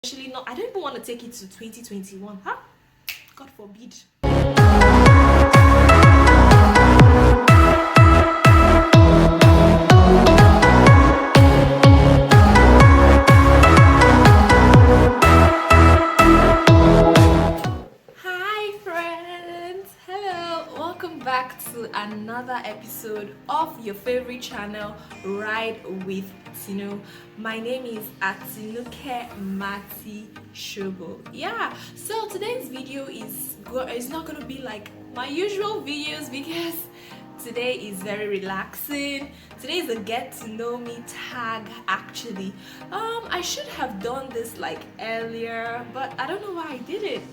Especially not, I don't even want to take it to 2021. Huh? God forbid. Hi friends, hello, welcome back to another episode of your favorite channel, Ride with Tinu. My name is Gettoknowme Shogo. Yeah, so today's video is not going to be like my usual videos because today is very relaxing. Today is a get to know me tag actually. I should have done this like earlier, but I don't know why I did it,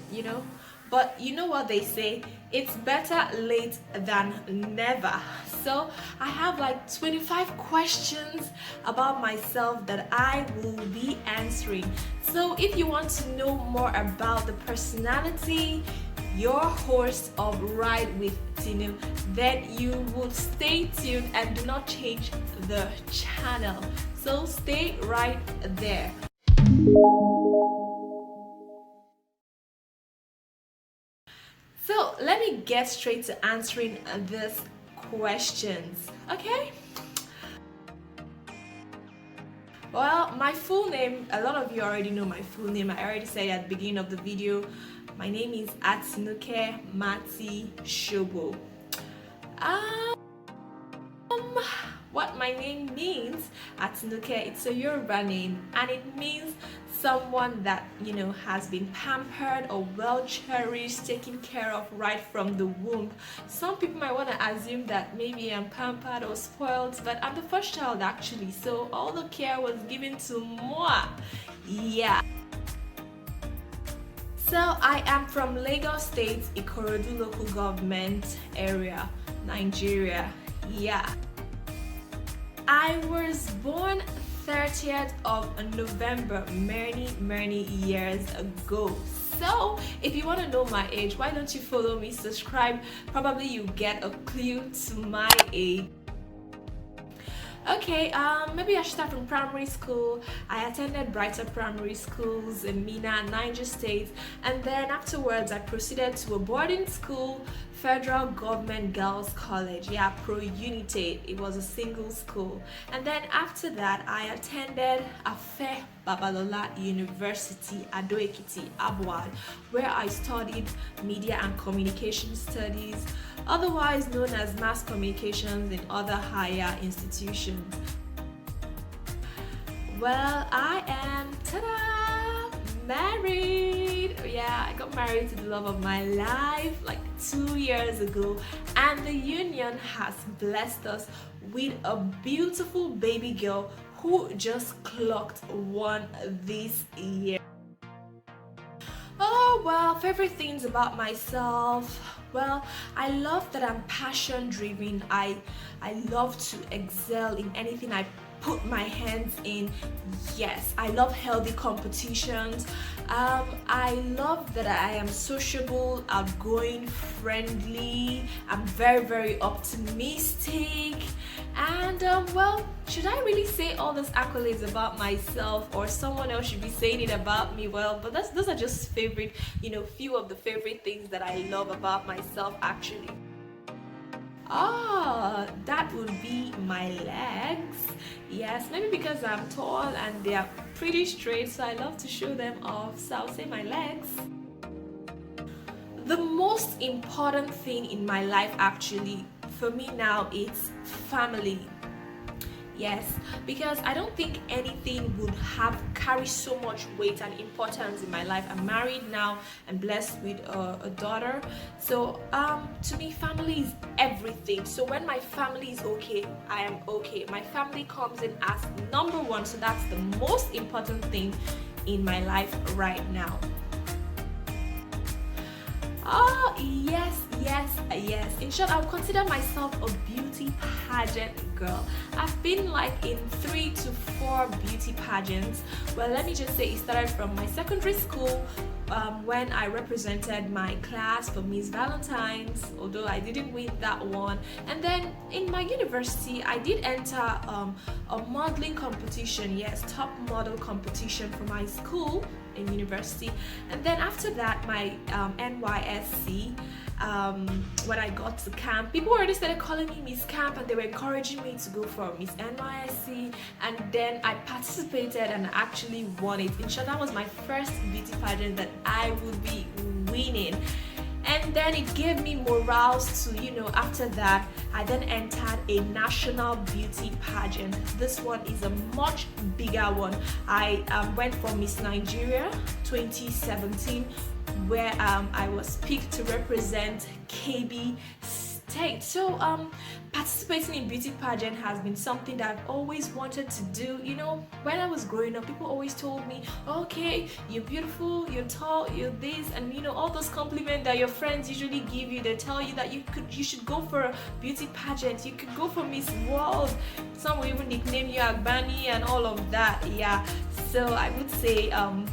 But you know what they say, it's better late than never. So I have like 25 questions about myself that I will be answering. So if you want to know more about the personality, your host of Ride with Tinu, then you would stay tuned and do not change the channel. So stay right there. So let me get straight to answering these questions, okay? Well, my full name, a lot of you already know my full name. I already said at the beginning of the video. My name is Gettoknowme Shogo. What my name means, Gettoknowme, it's a Yoruba name, and it means someone that has been pampered or well cherished, taken care of right from the womb. Some people might want to assume that maybe I'm pampered or spoiled, but I'm the first child actually, so all the care was given to moi. Yeah. So I am from Lagos State, Ikorodu local government area, Nigeria. Yeah. I was born 30th of November many years ago. So if you want to know my age, why don't you follow me, subscribe, probably you get a clue to my age. Okay, maybe I should start from primary school. I attended Brighter Primary Schools in Mina, Niger State, and then afterwards I proceeded to a boarding school, Federal Government Girls College, yeah, Pro Unitate. It was a single school. And then after that, I attended Afe Babalola University, Ado Ekiti, Abuad, where I studied Media and Communication Studies, otherwise known as Mass Communications in other higher institutions. Well, I am, ta-da, married. Yeah, I got married to the love of my life like 2 years ago, and the union has blessed us with a beautiful baby girl who just clocked 1 this year. Oh well, favorite things about myself. Well, I love that I'm passion driven. I love to excel in anything I put my hands in. Yes, I love healthy competitions. I love that I am sociable, outgoing, friendly. I'm very optimistic. And well, should I really say all those accolades about myself, or someone else should be saying it about me? Well, but those are just favorite, few of the favorite things that I love about myself actually. That would be my legs. Yes, maybe because I'm tall and they are pretty straight, so I love to show them off, so I'll say my legs. The most important thing in my life actually for me now is family. Yes, because I don't think anything would carry so much weight and importance in my life. I'm married now and blessed with a daughter. So to me, family is everything. So when my family is okay, I am okay. My family comes in as number one. So that's the most important thing in my life right now. Oh, yes. In short, I would consider myself a beauty pageant girl. I've been like in 3 to 4 beauty pageants. Well, let me just say it started from my secondary school when I represented my class for Miss Valentine's, although I didn't win that one. And then in my university, I did enter a modeling competition, yes, top model competition for my school in university. And then after that, my NYSC, when I got to camp, people already started calling me Miss Camp, and they were encouraging me to go for Miss NYSC. And then I participated and actually won it. In short, that was my first beauty pageant that I would be winning. And then it gave me morals to, after that, I then entered a national beauty pageant. This one is a much bigger one. I went for Miss Nigeria 2017, where I was picked to represent KB State. So participating in beauty pageant has been something that I've always wanted to do. When I was growing up, people always told me, okay, you're beautiful, you're tall, you're this, and all those compliments that your friends usually give you. They tell you that you should go for a beauty pageant, you could go for Miss World. Some will even nickname you Agbani and all of that. Yeah, so I would say I'm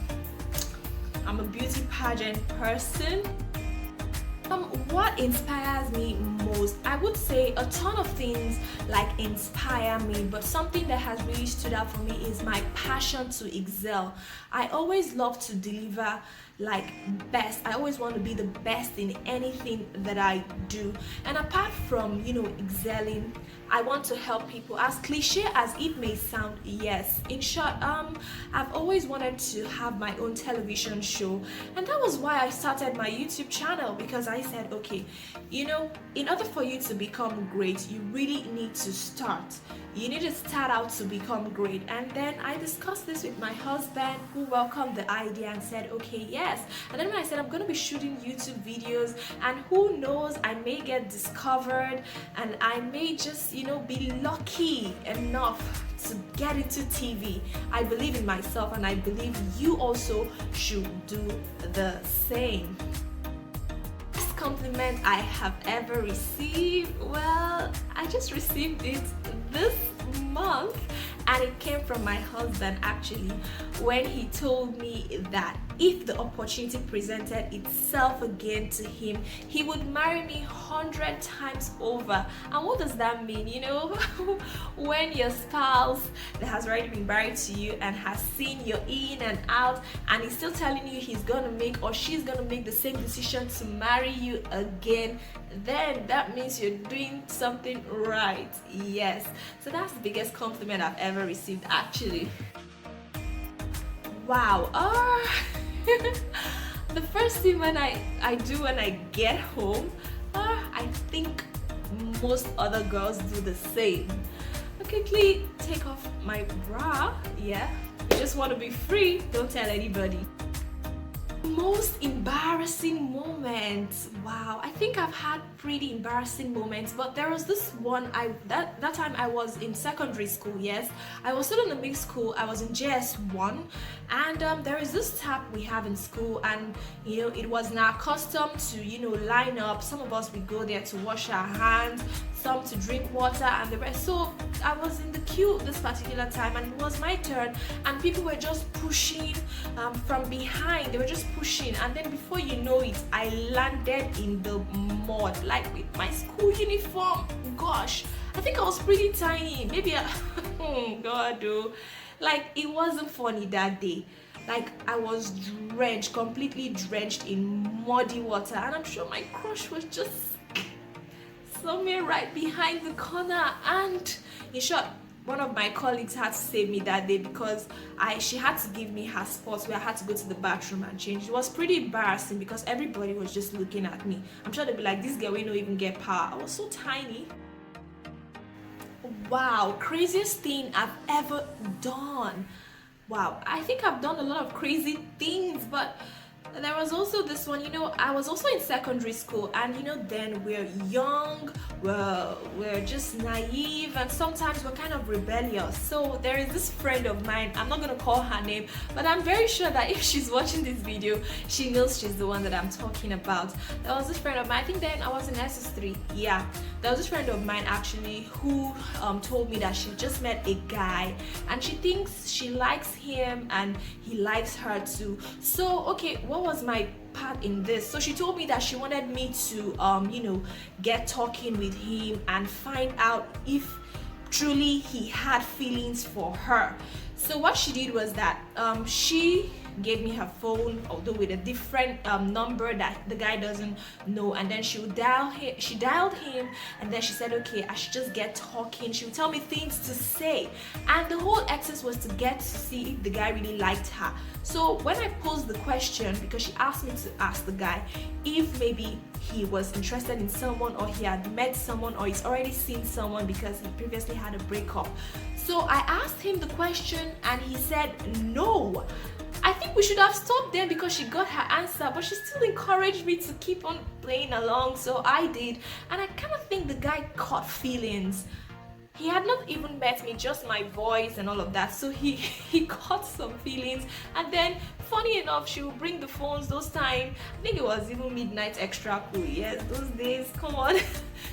a beauty pageant person. What inspires me most? I would say a ton of things inspire me, but something that has really stood out for me is my passion to excel. I always love to deliver best. I always want to be the best in anything that I do. And apart from excelling, I want to help people. As cliche as it may sound, yes. In short, I've always wanted to have my own television show, and that was why I started my YouTube channel, because I said, okay, in order for you to become great, you really need to start. You need to start out to become great. And then I discussed this with my husband, who welcomed the idea and said, okay, yes. And then when I said I'm going to be shooting YouTube videos, and who knows, I may get discovered, and I may just be lucky enough to get into TV. I believe in myself, and I believe you also should do the same. Best compliment I have ever received, well, I just received it this month, and it came from my husband actually, when he told me that if the opportunity presented itself again to him, he would marry me 100 times over. And what does that mean? When your spouse that has already been married to you and has seen you in and out, and he's still telling you he's gonna make or she's gonna make the same decision to marry you again, then that means you're doing something right. Yes, so that's the biggest compliment I've ever received actually. Wow. The first thing I do when I get home, I think most other girls do the same. I quickly take off my bra. Yeah, I just want to be free. Don't tell anybody. Most embarrassing moments. Wow, I think I've had pretty embarrassing moments, but there was this one. That time I was in secondary school. Yes, I was still in a mixed school. I was in JS1, and there is this tap we have in school, and it was now custom to line up. Some of us would go there to wash our hands, some to drink water, and the rest. So I was in the queue this particular time, and it was my turn, and people were just pushing from behind. They were just pushing, and then before you know it, I landed in the mud, with my school uniform. Gosh, I think I was pretty tiny, maybe oh god, though. It wasn't funny that day. I was drenched, completely drenched in muddy water, and I'm sure my crush was just somewhere right behind the corner. And in short, one of my colleagues had to save me that day, because she had to give me her spots where I had to go to the bathroom and change. It was pretty embarrassing because everybody was just looking at me. I'm sure they'd be like, this girl will not even get power. I was so tiny. Wow, craziest thing I've ever done. Wow, I think I've done a lot of crazy things, but there was also this one. I was also in secondary school, and then we're young, we're just naive, and sometimes we're kind of rebellious. So there is this friend of mine, I'm not gonna call her name, but I'm very sure that if she's watching this video, she knows she's the one that I'm talking about. There was this friend of mine, I think then I was in SS3. Yeah, there was this friend of mine actually who told me that she just met a guy, and she thinks she likes him and he likes her too. So okay, what was my part in this? So she told me that she wanted me to get talking with him and find out if truly he had feelings for her. So what she did was that she gave me her phone, although with a different number that the guy doesn't know, and then she dialed him, and then she said, okay, I should just get talking. She would tell me things to say, and the whole excess was to get to see if the guy really liked her. So when I posed the question, because she asked me to ask the guy if maybe he was interested in someone, or he had met someone, or he's already seen someone because he previously had a breakup. So I asked him the question and he said no. I think we should have stopped there because she got her answer, but she still encouraged me to keep on playing along, so I did. And I kind of think the guy caught feelings. He had not even met me, just my voice and all of that, so he caught some feelings. And then funny enough, she would bring the phones those time. I think it was even midnight extra cool. Yes, those days, come on.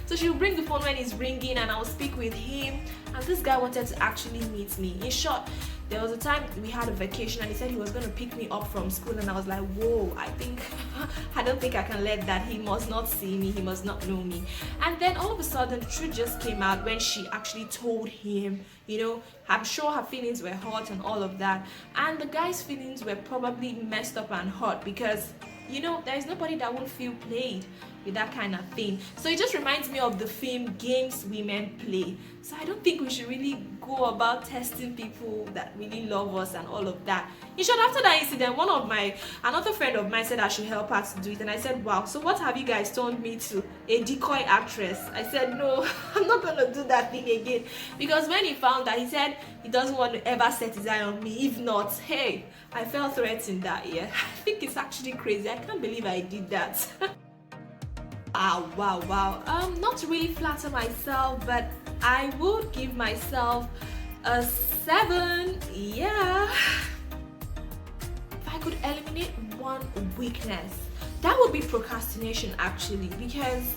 So she would bring the phone when it's ringing and I'll speak with him, and this guy wanted to actually meet me. In short, there was a time we had a vacation and he said he was going to pick me up from school, and I was like, whoa, I don't think I can let that. He must not see me, he must not know me. And then all of a sudden the truth just came out when she actually told him, you know, I'm sure her feelings were hurt and all of that, and the guy's feelings were probably messed up and hurt, because you know, there is nobody that won't feel played with that kind of thing. So it just reminds me of the film Games Women Play. So I don't think we should really go about testing people that really love us and all of that. In short, after that incident, another friend of mine said I should help her to do it, and I said, wow, so what have you guys turned me to? A decoy actress? I said, no, I'm not gonna do that thing again, because when he found that, he said he doesn't want to ever set his eye on me. If not, hey, I felt threatened that year. I think it's actually crazy. I can't believe I did that. Wow. Not to really flatter myself, but I would give myself a 7. Yeah. If I could eliminate one weakness, that would be procrastination, actually, because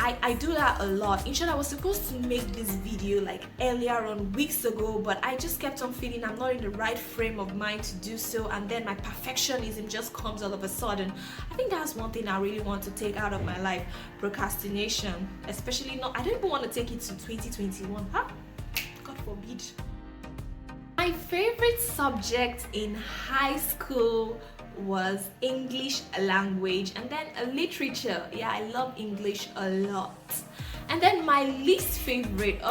I do that a lot. In short, I was supposed to make this video like earlier on, weeks ago, but I just kept on feeling I'm not in the right frame of mind to do so, and then my perfectionism just comes all of a sudden. I think that's one thing I really want to take out of my life, procrastination. Especially I don't even want to take it to 2021. God forbid. My favorite subject in high school was English language, and then literature. Yeah, I love English a lot. And then my least favorite,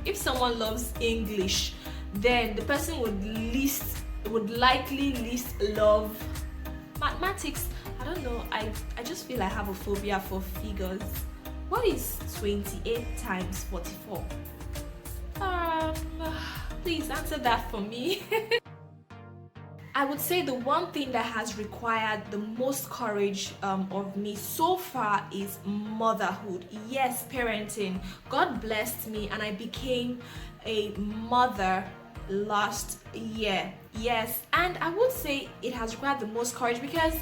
if someone loves English, then the person would likely least love mathematics. I don't know, I just feel I have a phobia for figures. What is 28 times 44? Please answer that for me. I would say the one thing that has required the most courage of me so far is motherhood. Yes, parenting. God blessed me and I became a mother last year. Yes, and I would say it has required the most courage because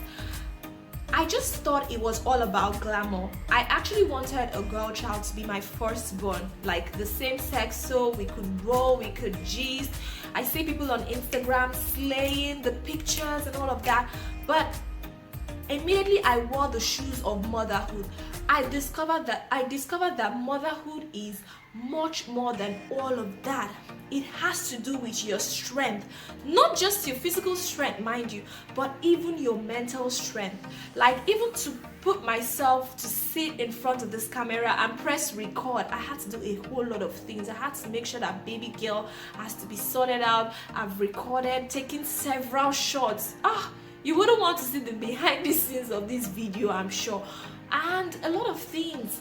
I just thought it was all about glamour. I actually wanted a girl child to be my firstborn, like the same sex, so we could roll, we could gist. I see people on Instagram slaying the pictures and all of that, but immediately I wore the shoes of motherhood. I discovered that motherhood is much more than all of that. It has to do with your strength, not just your physical strength, mind you, but even your mental strength. Like, even to put myself to sit in front of this camera and press record, I had to do a whole lot of things. I had to make sure that baby girl has to be sorted out. I've recorded, taken several shots. You wouldn't want to see the behind the scenes of this video, I'm sure. And a lot of things.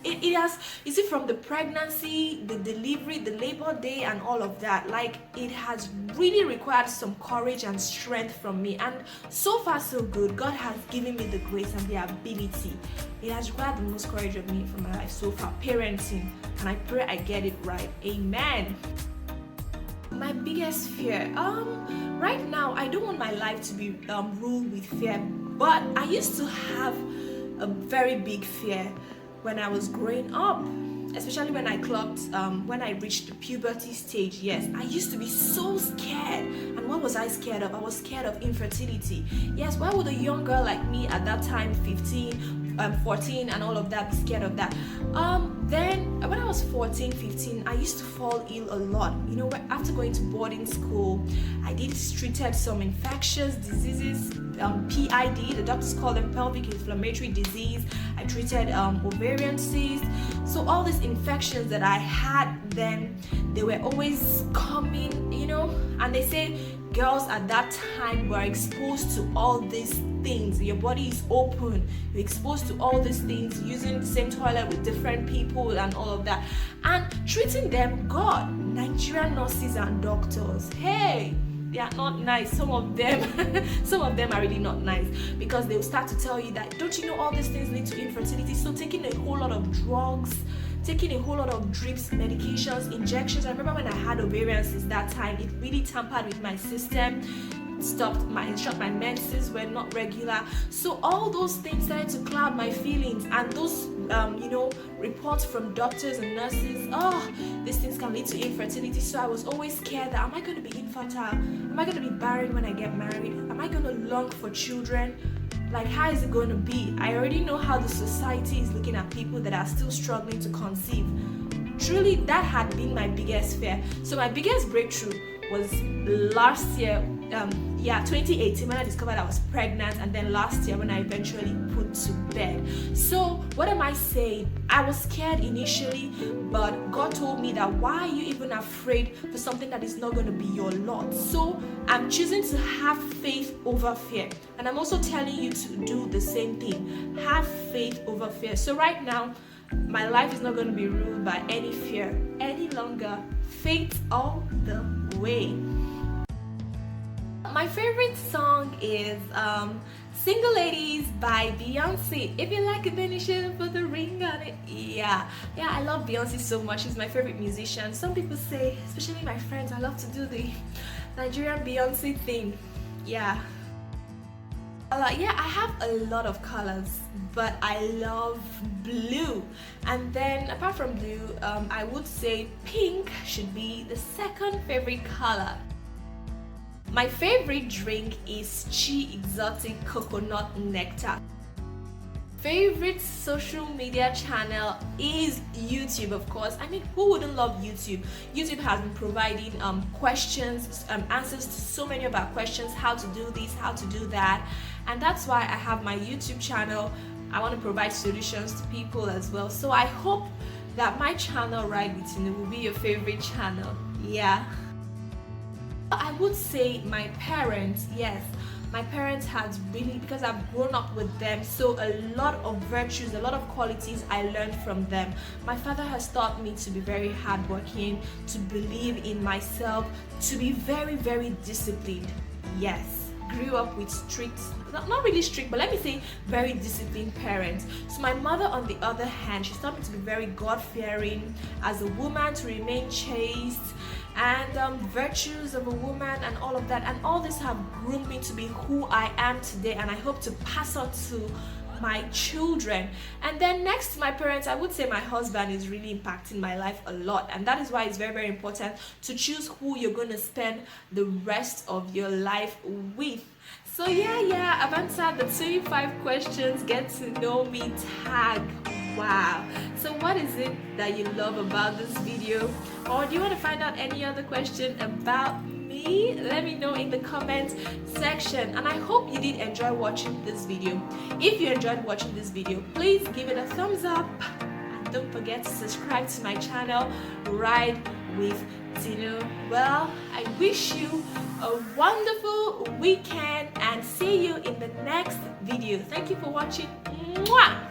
It has, you see, from the pregnancy, the delivery, the labor day and all of that, like, it has really required some courage and strength from me, and so far so good. God has given me the grace and the ability. It has required the most courage of me from my life so far, parenting, and I pray I get it right. Amen. My biggest fear, right now I don't want my life to be ruled with fear, but I used to have a very big fear when I was growing up, especially when I when I reached the puberty stage. Yes, I used to be so scared. And what was I scared of? I was scared of infertility. Yes, why would a young girl like me at that time, 15, 14 and all of that, be scared of that. Then when I was 14, 15, I used to fall ill a lot. You know, after going to boarding school, I treated some infectious diseases, PID, the doctors call them pelvic inflammatory disease. I treated ovarian cysts. So all these infections that I had then, they were always coming, you know, and they say girls at that time were exposed to all these things. Your body is open, you're exposed to all these things, using the same toilet with different people and all of that, and treating them. God, Nigerian nurses and doctors, hey, they are not nice. Some of them are really not nice, because they'll start to tell you that, don't you know all these things lead to infertility? So taking a whole lot of drugs, taking a whole lot of drips, medications, injections. I remember when I had ovarian cysts that time, it really tampered with my system. My menses were not regular. So all those things started to cloud my feelings, and those reports from doctors and nurses, these things can lead to infertility. So I was always scared that, am I going to be infertile? Am I going to be barren when I get married? Am I going to long for children? Like, how is it going to be? I already know how the society is looking at people that are still struggling to conceive. Truly, that had been my biggest fear. So my biggest breakthrough was last year, 2018, when I discovered I was pregnant, and then last year when I eventually put to bed. So what am I saying? I was scared initially, but God told me that, why are you even afraid for something that is not going to be your lot? So I'm choosing to have faith over fear, and I'm also telling you to do the same thing. Have faith over fear. So right now, my life is not going to be ruled by any fear any longer. Faith all the way. My favorite song is Single Ladies by Beyonce. If you like it, then you should put the ring on it. Yeah, I love Beyonce so much. She's my favorite musician. Some people say, especially my friends, I love to do the Nigerian Beyonce thing. Yeah, I have a lot of colors, but I love blue. And then apart from blue, I would say pink should be the second favorite color. My favorite drink is Chi Exotic Coconut Nectar. Favorite social media channel is YouTube, of course. I mean, who wouldn't love YouTube? YouTube has been providing questions, answers to so many of our questions, how to do this, how to do that, and that's why I have my YouTube channel. I want to provide solutions to people as well. So I hope that my channel, Ride With You, will be your favorite channel. Yeah. I would say my parents, yes. My parents had really, because I've grown up with them, so a lot of virtues, a lot of qualities I learned from them. My father has taught me to be very hardworking, to believe in myself, to be very, very disciplined. Yes, grew up with strict, not really strict, but let me say very disciplined parents. So my mother, on the other hand, she taught me to be very God-fearing, as a woman to remain chaste, and virtues of a woman and all of that, and all this have groomed me to be who I am today, and I hope to pass on to my children. And then next to my parents, I would say my husband is really impacting my life a lot, and that is why it's very, very important to choose who you're going to spend the rest of your life with. So yeah, I've answered the 25 questions get to know me tag. Wow. So what is it that you love about this video? Or do you want to find out any other question about me? Let me know in the comment section. And I hope you did enjoy watching this video. If you enjoyed watching this video, please give it a thumbs up. And don't forget to subscribe to my channel, Ride with Tino. Well, I wish you a wonderful weekend and see you in the next video. Thank you for watching. Mwah!